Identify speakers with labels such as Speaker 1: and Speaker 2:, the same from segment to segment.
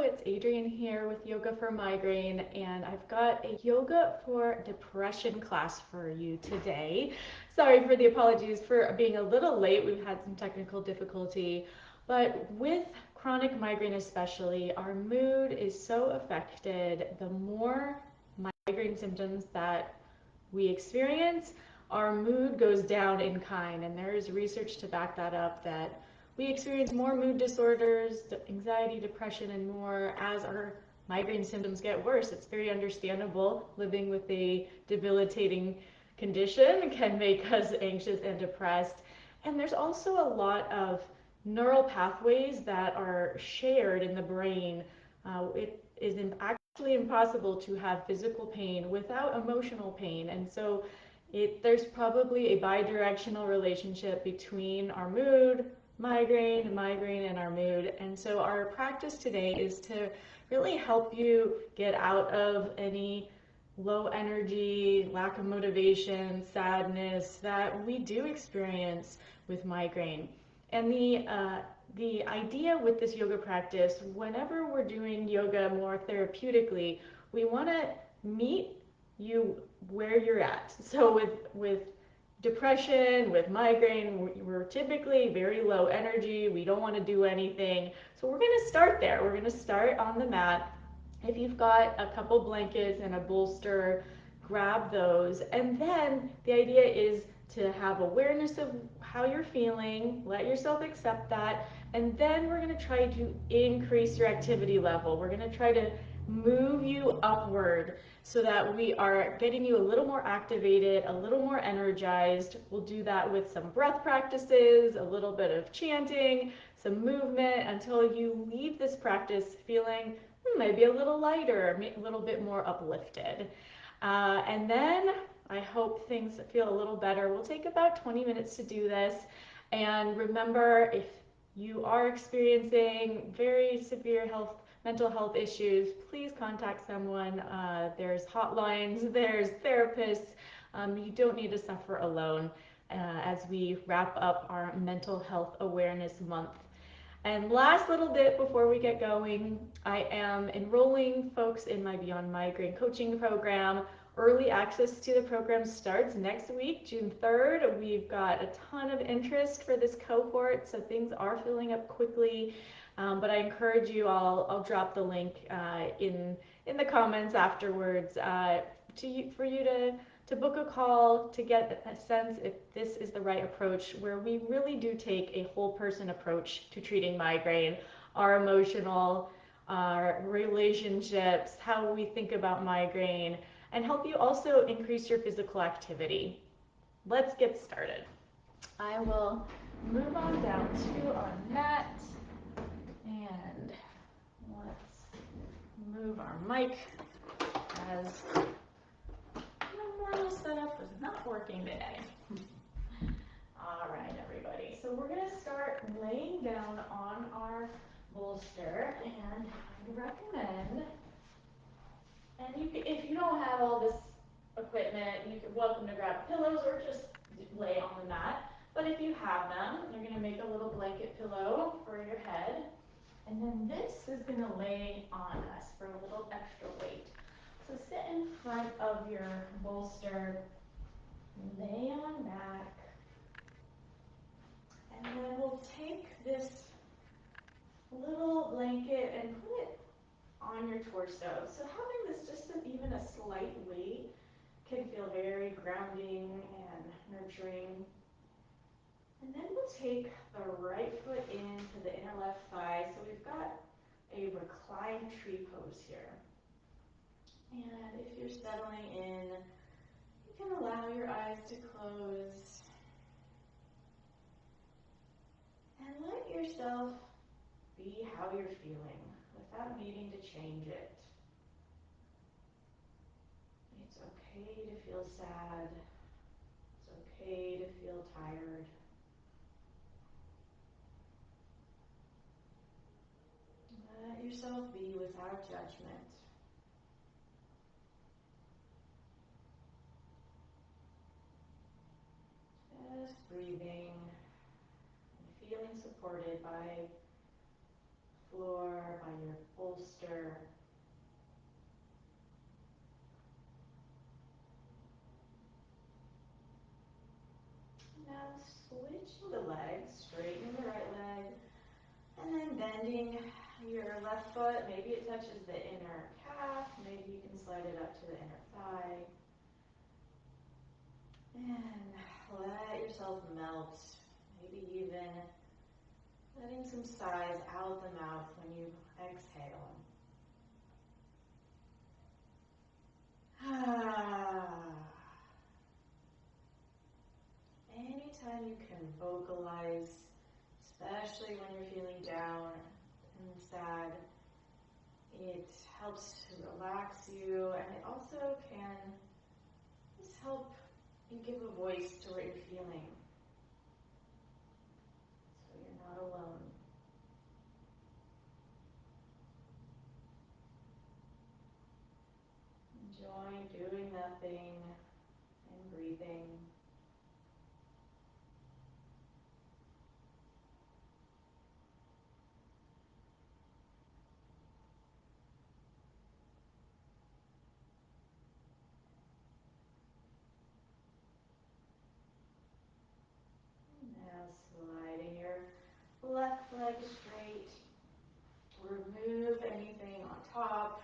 Speaker 1: it's Adrienne here with Yoga for Migraine, and I've got a yoga for depression class for you today. Sorry for the apologies for being a little late. We've had some technical difficulty, but with chronic migraine especially, our mood is so affected. The more migraine symptoms that we experience, our mood goes down in kind, and there is research to back that up that we experience more mood disorders, anxiety, depression, and more as our migraine symptoms get worse. It's very understandable. Living with a debilitating condition can make us anxious and depressed. And there's also a lot of neural pathways that are shared in the brain. It is actually impossible to have physical pain without emotional pain. And so there's probably a bidirectional relationship between our mood, migraine, and our mood. And so our practice today is to really help you get out of any low energy, lack of motivation, sadness that we do experience with migraine. And the idea with this yoga practice, whenever we're doing yoga more therapeutically, we want to meet you where you're at. So with depression, with migraine, we're typically very low energy. We don't want to do anything. So we're going to start there. We're going to start on the mat. If you've got a couple blankets and a bolster, grab those. And then the idea is to have awareness of how you're feeling, let yourself accept that, and then we're going to try to increase your activity level. We're going to try to move you upward so that we are getting you a little more activated, a little more energized. We'll do that with some breath practices, a little bit of chanting, some movement until you leave this practice feeling maybe a little lighter, a little bit more uplifted. And then I hope things feel a little better. We'll take about 20 minutes to do this. And remember, if you are experiencing very severe mental health issues, please contact someone. There's hotlines, there's therapists. You don't need to suffer alone as we wrap up our Mental Health Awareness Month. And last little bit before we get going, I am enrolling folks in my Beyond Migraine coaching program. Early access to the program starts next week, June 3rd. We've got a ton of interest for this cohort, so things are filling up quickly. But I encourage you, I'll drop the link in the comments afterwards for you to book a call to get a sense if this is the right approach, where we really do take a whole person approach to treating migraine, our emotional, our relationships, how we think about migraine, and help you also increase your physical activity. Let's get started. I will move on down to our mat, and let's move our mic as normal setup is not working today. All right, everybody. So we're going to start laying down on our bolster, and I recommend, and if you don't have all this equipment, you're welcome to grab pillows or just lay on the mat. But if you have them, you're going to make a little blanket pillow for your head, and then this is going to lay on us for a little extra weight. So sit in front of your bolster, lay on back, and then we'll take this little blanket and put it on your torso. So having this just even a slight weight can feel very grounding and nurturing. And then we'll take the right foot into the inner left thigh. So we've got a reclined tree pose here. And if you're settling in, you can allow your eyes to close. And let yourself be how you're feeling without needing to change it. It's okay to feel sad. It's okay to feel tired. Let yourself be without judgment. Just breathing and feeling supported by floor, by your bolster. switching the legs, straightening the right leg, and then bending your left foot. Maybe it touches the inner calf, maybe you can slide it up to the inner thigh. And let yourself melt, maybe even letting some sighs out the mouth when you exhale. Anytime you can vocalize, especially when you're feeling down and sad, it helps to relax you, and it also can just help you give a voice to what you're feeling, so you're not alone. Enjoy doing nothing and breathing. Now sliding your left leg straight. Remove anything on top,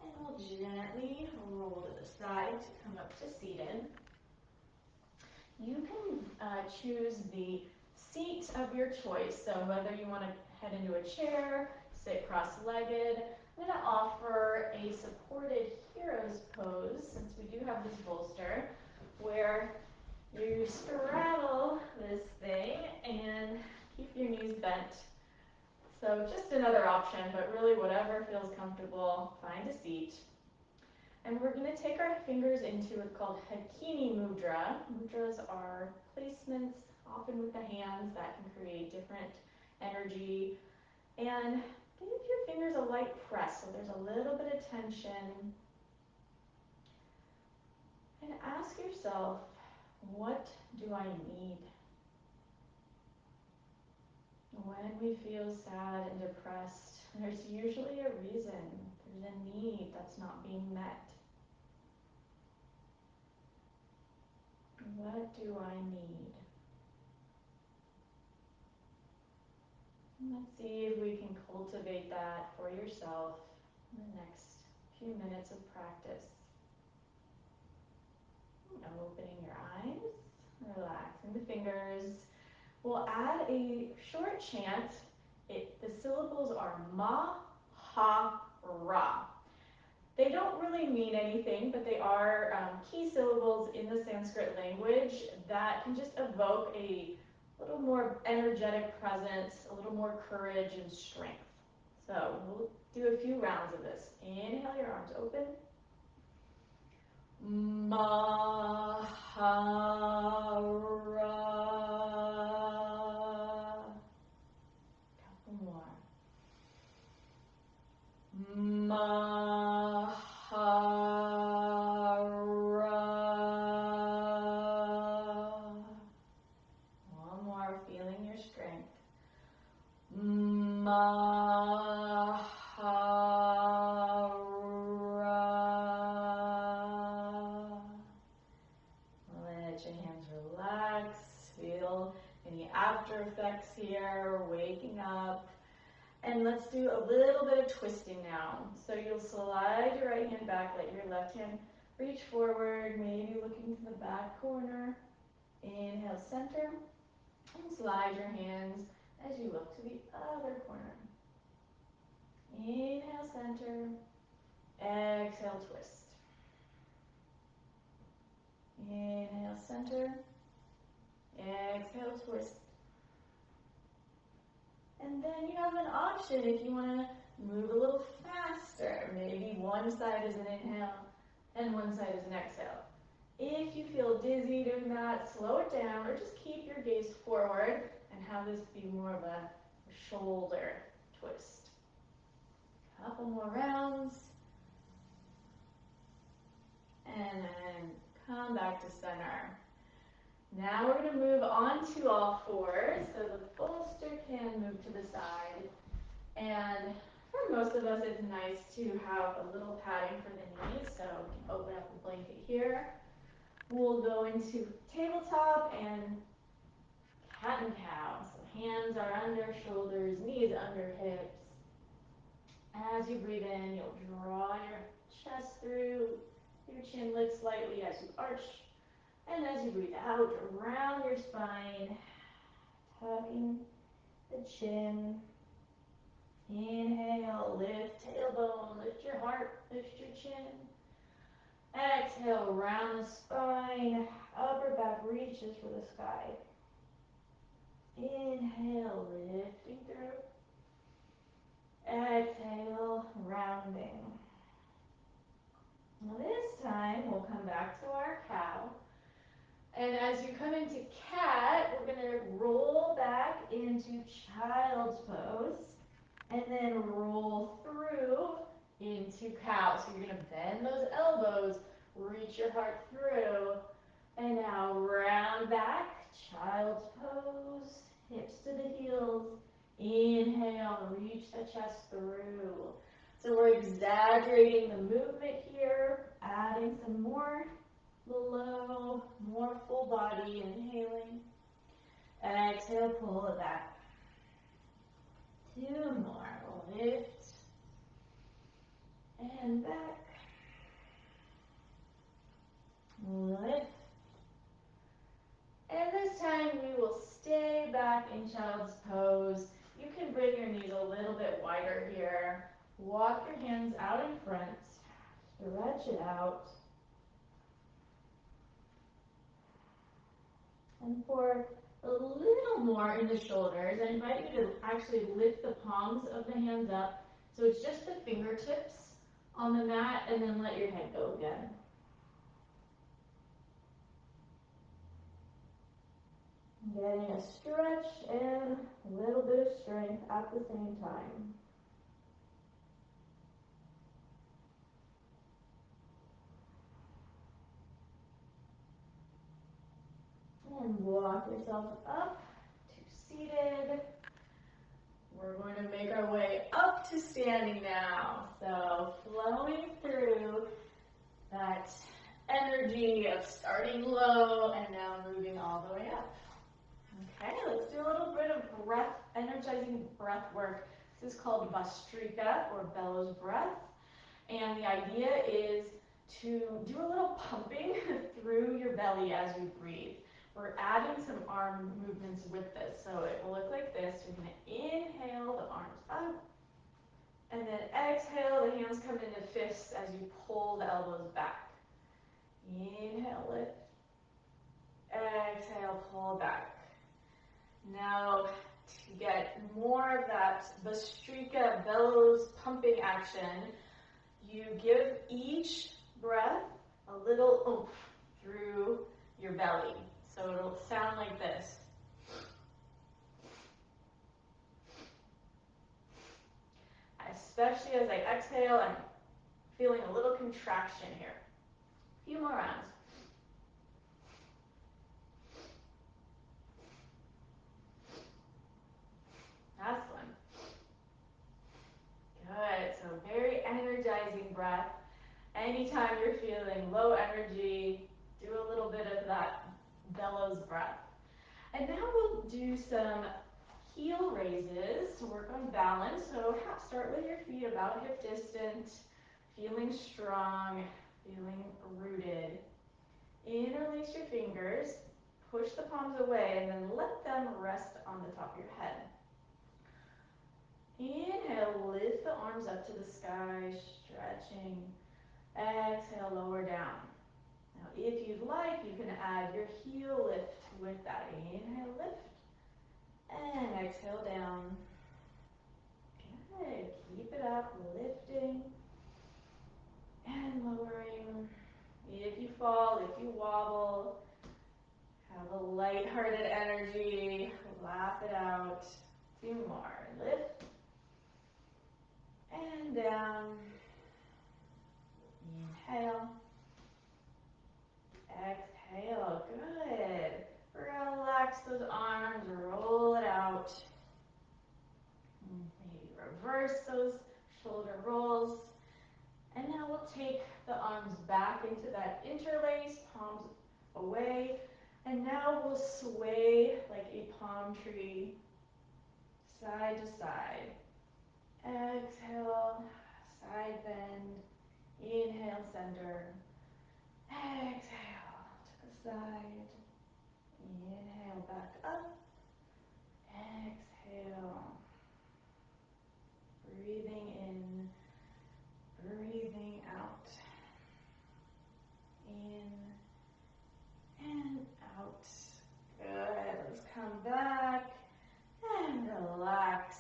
Speaker 1: and we'll gently roll to the side to come up to seated. You can choose the seat of your choice, so whether you want to head into a chair, sit cross-legged. I'm going to offer a supported hero's pose, since we do have this bolster, where you straddle this thing and keep your knees bent. So just another option, but really whatever feels comfortable, find a seat. And we're going to take our fingers into what's called Hakini Mudra. Mudras are placements, often with the hands, that can create different energy. And give your fingers a light press, so there's a little bit of tension. And ask yourself, what do I need? When we feel sad and depressed, there's usually a reason. There's a need that's not being met. What do I need? Let's see if we can cultivate that for yourself in the next few minutes of practice. Opening your eyes, relaxing the fingers. We'll add a short chant. The syllables are ma, ha, ra. They don't really mean anything, but they are key syllables in the Sanskrit language that can just evoke a little more energetic presence, a little more courage and strength. So we'll do a few rounds of this. Inhale, your arms open. Ma, ha, ra. Couple more. Ma, ha, ra. One more, feeling your strength. Ma, ha, ra. Let your hands relax. Feel any after effects here, waking up. And let's do a little bit of twisting now. So you'll slide your right hand back, let your left hand reach forward, maybe looking to the back corner. Inhale, center, and slide your hands as you look to the other corner. Inhale, center, exhale, twist. Inhale, center, exhale, twist. And then you have an option if you want to move a little faster. Maybe one side is an inhale and one side is an exhale. If you feel dizzy doing that, slow it down or just keep your gaze forward and have this be more of a shoulder twist. Couple more rounds. And then come back to center. Now we're going to move on to all fours, so the bolster can move to the side. And for most of us, it's nice to have a little padding for the knees, so open up the blanket here. We'll go into tabletop and cat and cow. So hands are under shoulders, knees under hips. As you breathe in, you'll draw your chest through. Your chin lifts slightly as you arch. And as you breathe out, around your spine, tucking the chin. Inhale, lift tailbone, lift your heart, lift your chin. Exhale, round the spine, upper back reaches for the sky. Inhale, lifting through. Exhale, rounding. Now this time, we'll come back to our cow. And as you come into cat, we're going to roll back into child's pose. And then roll through into cow. So you're going to bend those elbows, reach your heart through. And now round back, child's pose, hips to the heels. Inhale, reach the chest through. So we're exaggerating the movement here, adding some more below, more full body, inhaling. Exhale, pull it back. 2 more, lift, and back. Lift. And this time we will stay back in child's pose. You can bring your knees a little bit wider here. Walk your hands out in front. Stretch it out. And for a little more in the shoulders, I invite you to actually lift the palms of the hands up. So it's just the fingertips on the mat, and then let your head go again. Getting a stretch and a little bit of strength at the same time. And walk yourself up to seated. We're going to make our way up to standing now. So flowing through that energy of starting low and now moving all the way up. Okay, let's do a little bit of breath, energizing breath work. This is called Vastrika, or bellows breath. And the idea is to do a little pumping through your belly as you breathe. We're adding some arm movements with this. So it will look like this. You're going to inhale the arms up. And then exhale, the hands come into fists as you pull the elbows back. Inhale, lift. Exhale, pull back. Now, to get more of that Vastrika bellows pumping action, you give each breath a little oomph through your belly. So it'll sound like this. Especially as I exhale, I'm feeling a little contraction here. A few more rounds. Last one. Good. So very energizing breath. Anytime you're feeling low energy, do a little bit of that bellows breath. And now we'll do some heel raises to work on balance. So start with your feet about hip distance, feeling strong, feeling rooted. Interlace your fingers, push the palms away, and then let them rest on the top of your head. Inhale, lift the arms up to the sky, stretching. Exhale, lower down. Now, if you'd like, you can add your heel lift with that. Inhale, lift, and exhale down. Good. Keep it up, lifting and lowering. If you fall, if you wobble, have a lighthearted energy. Laugh it out. 2 more. Lift and down. Inhale. Exhale. Good. We're going to relax those arms, roll it out. Maybe reverse those shoulder rolls. And now we'll take the arms back into that interlace, palms away. And now we'll sway like a palm tree, side to side. Exhale, side bend. Inhale, center. Exhale to the side. Inhale, back up. Exhale. Breathing in, breathing out. In and out. Good. Let's come back and relax.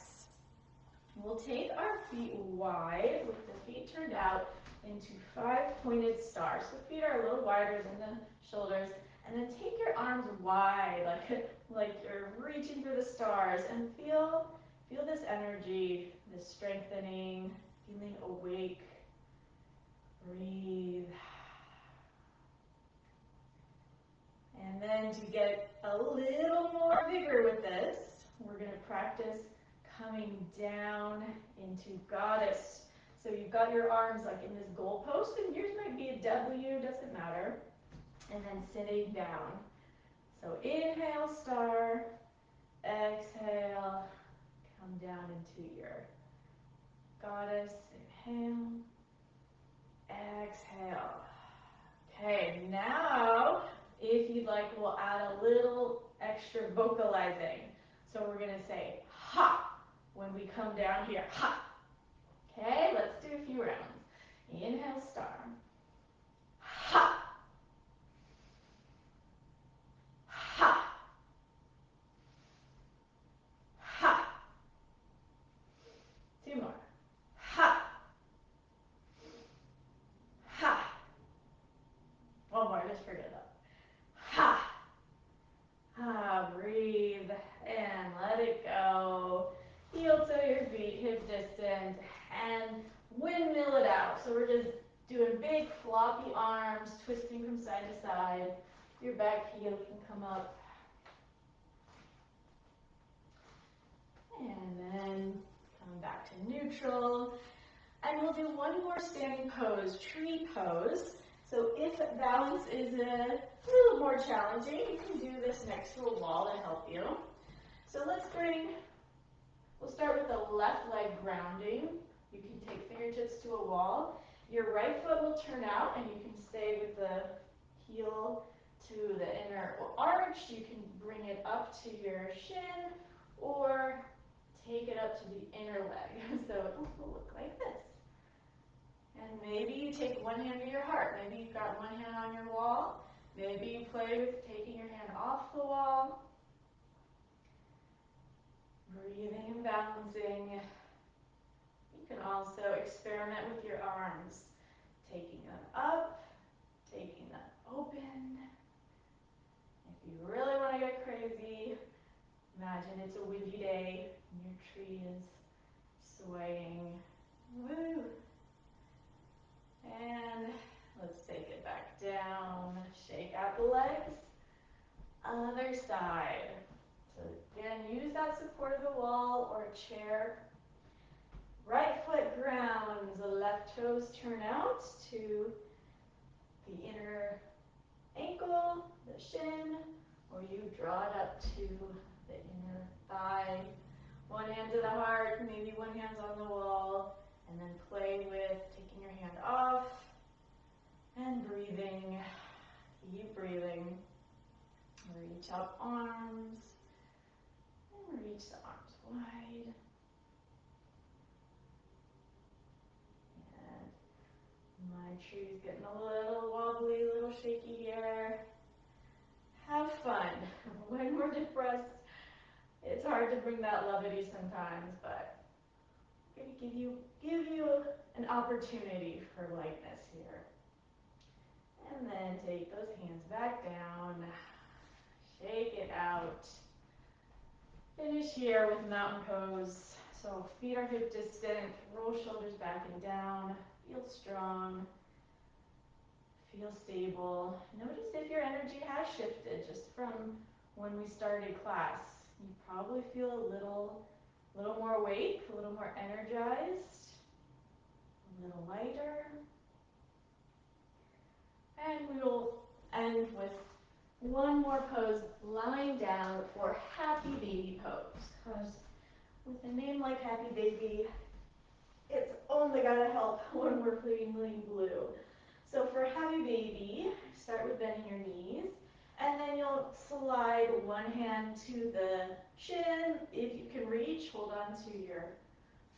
Speaker 1: We'll take our feet wide with the feet turned out into 5 pointed stars. So feet are a little wider than the shoulders. And then take your arms wide, like you're reaching for the stars, and feel this energy, this strengthening, feeling awake. Breathe. And then to get a little more vigor with this, we're going to practice coming down into goddess. So you've got your arms like in this goalpost, and yours might be a W, doesn't matter. And then sitting down. So inhale, star. Exhale, come down into your goddess. Inhale. Exhale. Okay, now if you'd like, we'll add a little extra vocalizing. So we're going to say ha when we come down here. Ha. Okay, let's do a few rounds. Inhale, star. Ha. Ha. Ha. 2 more. Ha. Ha. 1 more, just forget that. Ha. Ah, breathe and let it go. Heel to your feet, hip distant, and windmill it out. So we're just doing big floppy arms, twisting from side to side. Your back heel can come up. And then come back to neutral. And we'll do one more standing pose, tree pose. So if balance is a little more challenging, you can do this next to a wall to help you. So we'll start with the left leg grounding. You can take fingertips to a wall. Your right foot will turn out and you can stay with the heel to the inner arch. You can bring it up to your shin or take it up to the inner leg. So it will look like this. And maybe you take one hand to your heart. Maybe you've got one hand on your wall. Maybe you play with taking your hand off the wall. Breathing and balancing. You can also experiment with your arms. Taking them up, taking them open. If you really want to get crazy, imagine it's a windy day and your tree is swaying. Woo! And let's take it back down. Shake out the legs. Other side. So again, use that support of the wall or a chair. Right foot grounds, the left toes turn out to the inner ankle, the shin, or you draw it up to the inner thigh. One hand to the heart, maybe one hand's on the wall, and then play with taking your hand off and breathing. Keep breathing. Reach up arms and reach the arms wide. My tree's getting a little wobbly, a little shaky here. Have fun. When we're depressed, it's hard to bring that levity sometimes, but I'm going to give you an opportunity for lightness here. And then take those hands back down. Shake it out. Finish here with mountain pose. So feet are hip distant, roll shoulders back and down. Feel strong, feel stable. Notice if your energy has shifted just from when we started class. You probably feel a little more awake, a little more energized, a little lighter. And we will end with One more pose, lying down for happy baby pose. Because with a name like happy baby, it's only gonna help when we're feeling blue. So for happy baby, start with bending your knees, and then you'll slide one hand to the shin. If you can reach, hold on to your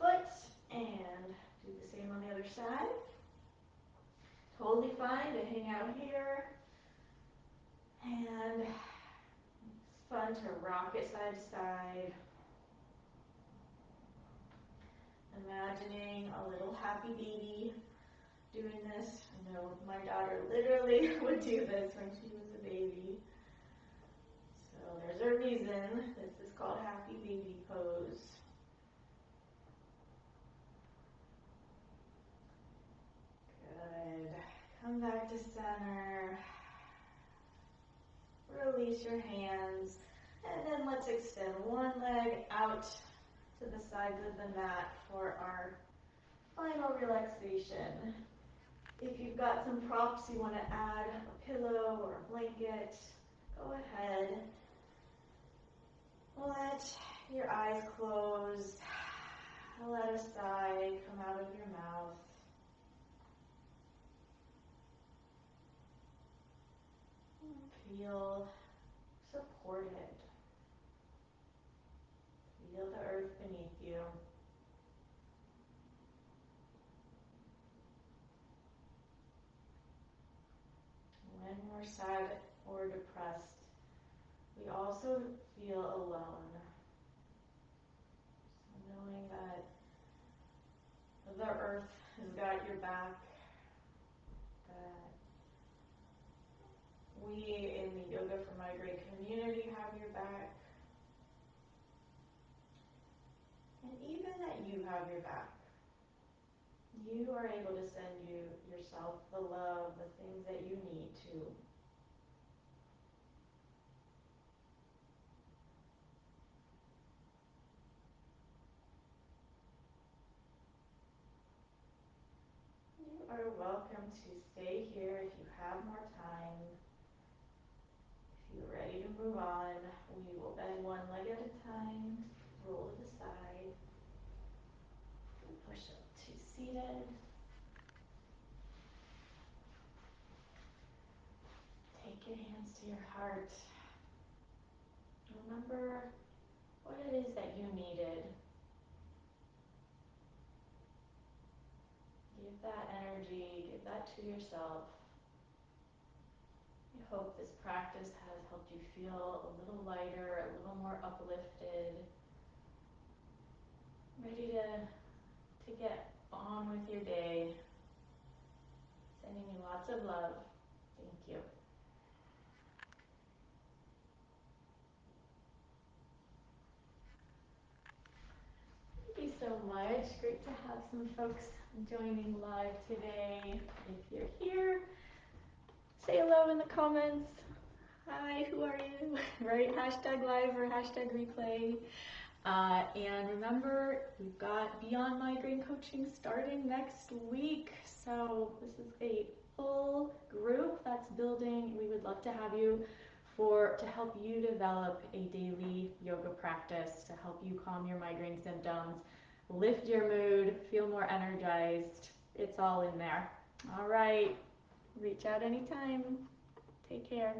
Speaker 1: foot, and do the same on the other side. Totally fine to hang out here. And it's fun to rock it side to side. Imagining a little happy baby doing this. I know my daughter literally would do this when she was a baby. So there's a reason this is called happy baby pose. Good. Come back to center. Release your hands, and then let's extend one leg out to the sides of the mat for our final relaxation. If you've got some props you want to add, a pillow or a blanket, go ahead. Let your eyes close. Let a sigh come out of your mouth. Feel supported. Feel the earth beneath you. When we're sad or depressed, we also feel alone. So knowing that the earth has got your back, that we in the Yoga for Migraine community have your back, and even that you have your back. You are able to send yourself the love, the things that you need to. You are welcome to stay here if you have more time. If you're ready to move on, we will bend one leg at a time, roll to the side, push up to seated. Take your hands to your heart. Remember what it is that you needed. Give that energy, give that to yourself. I hope this practice has helped you feel a little lighter, a little more uplifted, ready to get on with your day. Sending you lots of love. Thank you. Thank you so much. Great to have some folks joining live today. If you're here, say hello in the comments. Hi, who are you? Right? Hashtag live or hashtag replay. And remember, we've got Beyond Migraine Coaching starting next week. So this is a full group that's building. We would love to have you to help you develop a daily yoga practice to help you calm your migraine symptoms, lift your mood, feel more energized. It's all in there. All right. Reach out anytime. Take care.